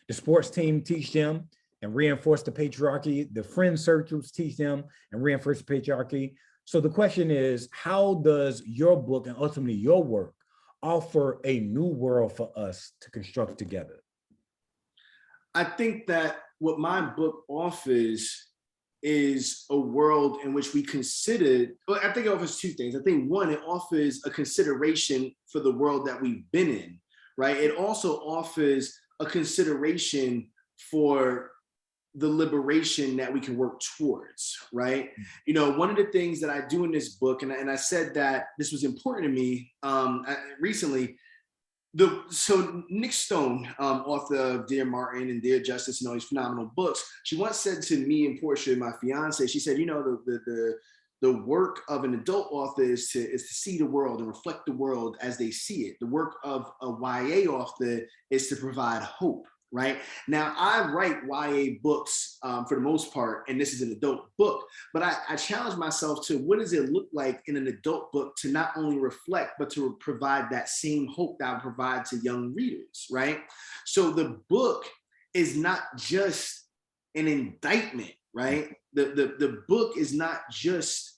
The sports team teach them and reinforce the patriarchy. The friend circles teach them and reinforce the patriarchy. So the question is, how does your book and ultimately your work offer a new world for us to construct together? I think that what my book offers is a world in which we considered, well, I think it offers two things. I think one, it offers a consideration for the world that we've been in, right? It also offers a consideration for the liberation that we can work towards, right? You know, one of the things that I do in this book, and I said that this was important to me recently, so Nick Stone, author of Dear Martin and Dear Justice and all these phenomenal books, she once said to me and Portia, my fiance, she said, you know, the work of an adult author is to see the world and reflect the world as they see it. The work of a YA author is to provide hope, right? Now, I write YA books for the most part, and this is an adult book, but I challenge myself to what does it look like in an adult book to not only reflect, but to provide that same hope that I provide to young readers, right? So the book is not just an indictment, right? The book is not just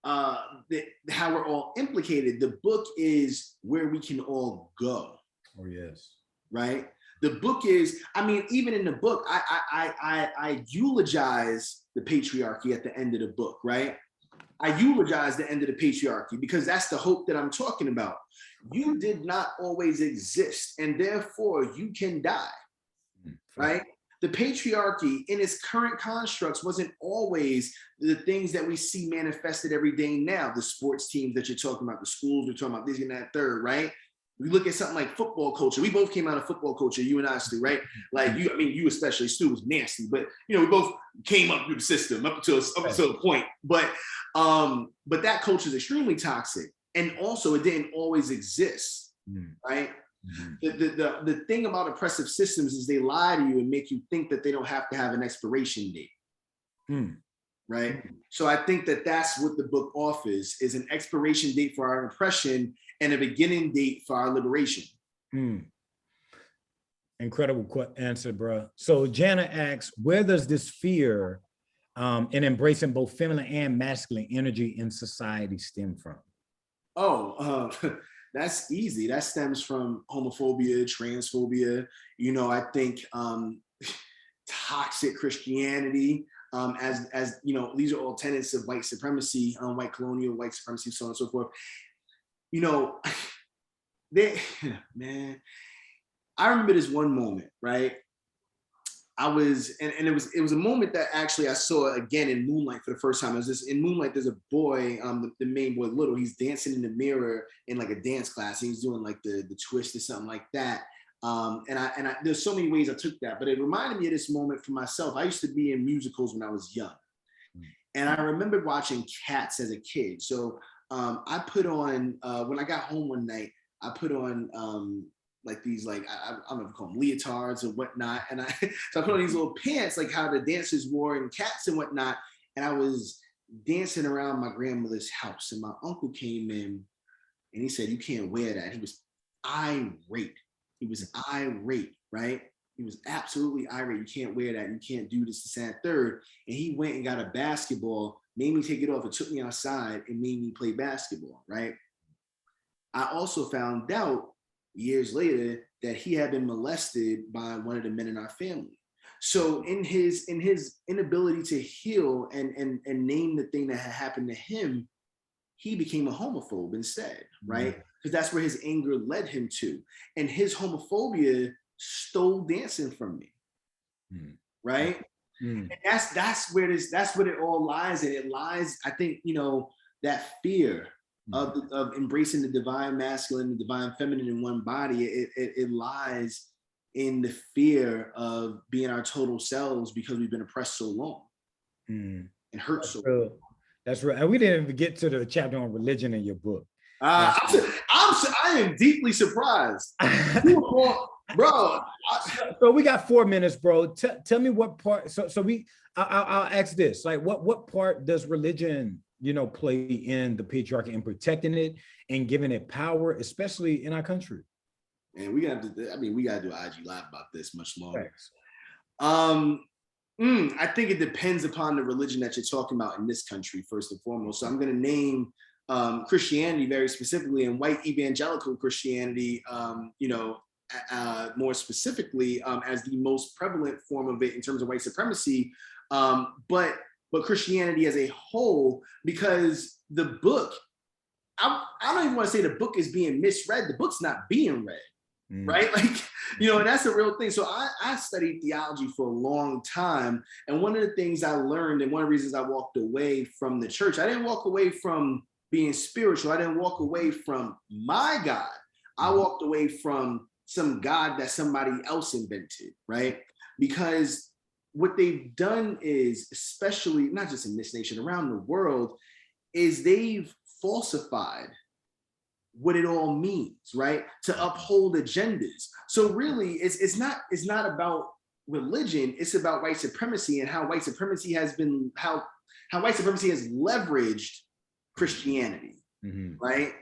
how we're all implicated. The book is where we can all go. Oh, yes. Right? The book is, I mean, even in the book, I eulogize the patriarchy at the end of the book, right? I eulogize the end of the patriarchy because that's the hope that I'm talking about. You did not always exist, and therefore you can die, right? The patriarchy in its current constructs wasn't always the things that we see manifested every day now. The sports teams that you're talking about, the schools, we're talking about this and that third, right? We look at something like football culture. We both came out of football culture, you and I, Stu, right? Like you, I mean, you especially, Stu was nasty, but you know, we both came up through the system up until a point. But that culture is extremely toxic, and also it didn't always exist, right? The thing about oppressive systems is they lie to you and make you think that they don't have to have an expiration date, right? So I think that that's what the book offers, is an expiration date for our oppression and a beginning date for our liberation. Incredible answer, bro. So Jana asks, where does this fear in embracing both feminine and masculine energy in society stem from? Oh, that's easy. That stems from homophobia, transphobia. You know, I think toxic Christianity, as you know, these are all tenets of white supremacy, white colonial, white supremacy, so on and so forth. You know, man, I remember this one moment, right? I was, and it was a moment that actually I saw again in Moonlight for the first time. It was this, in Moonlight, there's a boy, the main boy, Little, he's dancing in the mirror in like a dance class. He's doing like the twist or something like that. And there's so many ways I took that, but it reminded me of this moment for myself. I used to be in musicals when I was young. And I remember watching Cats as a kid. So I put on, when I got home one night, I put on like these, like, I don't know if you call them leotards or whatnot. And so I put on these little pants, like how the dancers wore in Cats and whatnot. And I was dancing around my grandmother's house. And my uncle came in and he said, "You can't wear that." He was irate. He was irate, right? He was absolutely irate. "You can't wear that. You can't do this, this, and third." And he went and got a basketball, made me take it off, and took me outside and made me play basketball, right? I also found out years later that he had been molested by one of the men in our family. So in his inability to heal and name the thing that had happened to him, he became a homophobe instead, right? Because that's where his anger led him to. And his homophobia stole dancing from me, right? And that's where it all lies. And it lies, I think, that fear of embracing the divine masculine, the divine feminine in one body. It lies in the fear of being our total selves because we've been oppressed so long and hurt so long. That's right. And we didn't even get to the chapter on religion in your book. I am deeply surprised. Bro. So we got 4 minutes, bro. Tell me what part. I'll ask this: like, what part does religion, play in the patriarchy and protecting it and giving it power, especially in our country? And we gotta do an IG live about this much longer. I think it depends upon the religion that you're talking about in this country, first and foremost. So I'm going to name Christianity very specifically, and white evangelical Christianity, more specifically, as the most prevalent form of it in terms of white supremacy. But Christianity as a whole, because the book, I don't even want to say the book is being misread. The book's not being read. Right? Like, and that's a real thing. So I studied theology for a long time. And one of the things I learned, and one of the reasons I walked away from the church, I didn't walk away from being spiritual. I didn't walk away from my God. I walked away from some God that somebody else invented, right? Because what they've done is, especially not just in this nation, around the world, is they've falsified what it all means, right? To uphold agendas. So really, it's not about religion. It's about white supremacy and how white supremacy has been how white supremacy has leveraged Christianity, right?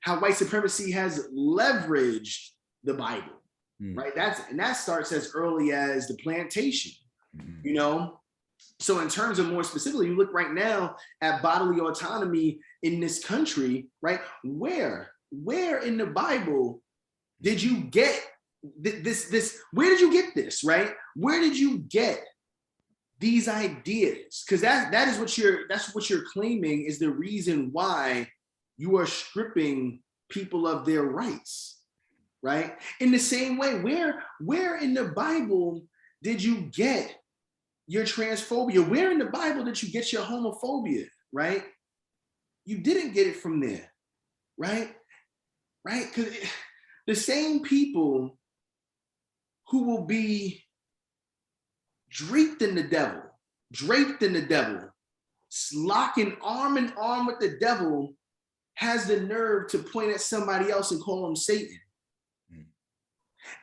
How white supremacy has leveraged the Bible, right? That starts as early as the plantation, So in terms of more specifically, you look right now at bodily autonomy in this country, right? Where in the Bible did you get this? Where did you get this, right? Where did you get these ideas? Because that's what you're claiming is the reason why you are stripping people of their rights, right? In the same way, where in the Bible did you get your transphobia? Where in the Bible did you get your homophobia, right? You didn't get it from there, right? Right? Because the same people who will be draped in the devil, locking arm in arm with the devil, has the nerve to point at somebody else and call them Satan.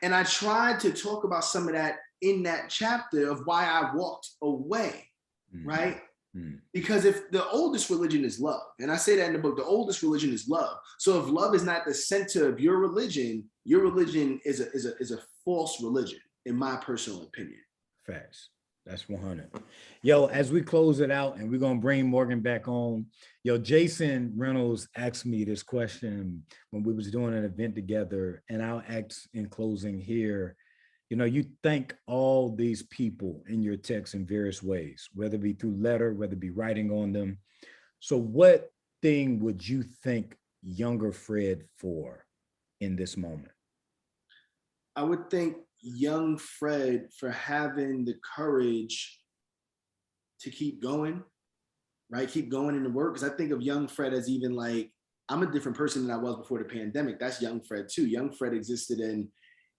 And I tried to talk about some of that in that chapter of why I walked away, right? Because if the oldest religion is love, and I say that in the book, the oldest religion is love. So if love is not the center of your religion is a false religion, in my personal opinion. Facts. That's 100. Yo, as we close it out, and we're gonna bring Morgan back on. Yo, Jason Reynolds asked me this question when we was doing an event together, and I'll ask in closing here. You thank all these people in your text in various ways, whether it be through letter, whether it be writing on them. So what thing would you thank younger Fred for in this moment? I would thank young Fred for having the courage to keep going, right? Keep going in the work. Because I think of young Fred as even like, I'm a different person than I was before the pandemic. That's young Fred too. Young Fred existed in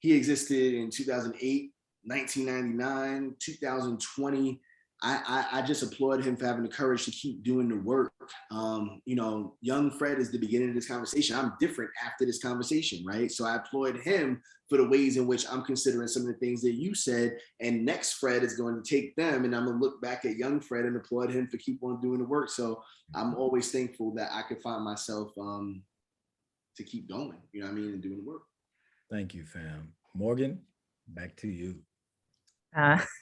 he existed in 2008, 1999, 2020. I just applaud him for having the courage to keep doing the work. You know, young Fred is the beginning of this conversation. I'm different after this conversation, right? So I applaud him for the ways in which I'm considering some of the things that you said. And next Fred is going to take them, and I'm going to look back at young Fred and applaud him for keep on doing the work. So I'm always thankful that I could find myself to keep going, you know what I mean, and doing the work. Thank you, fam. Morgan, back to you.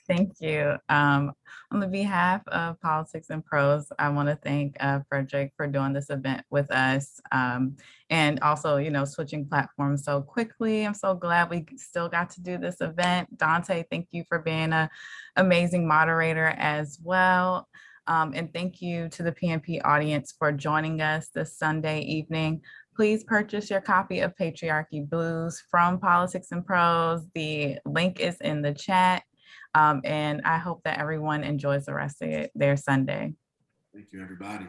Thank you. On the behalf of Politics and Prose, I want to thank Frederick for doing this event with us, and also, you know, switching platforms so quickly. I'm so glad we still got to do this event. Danté, thank you for being an amazing moderator as well. And thank you to the PNP audience for joining us this Sunday evening. Please purchase your copy of Patriarchy Blues from Politics and Prose. The link is in the chat. And I hope that everyone enjoys the rest of their Sunday. Thank you, everybody.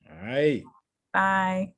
All right. Bye.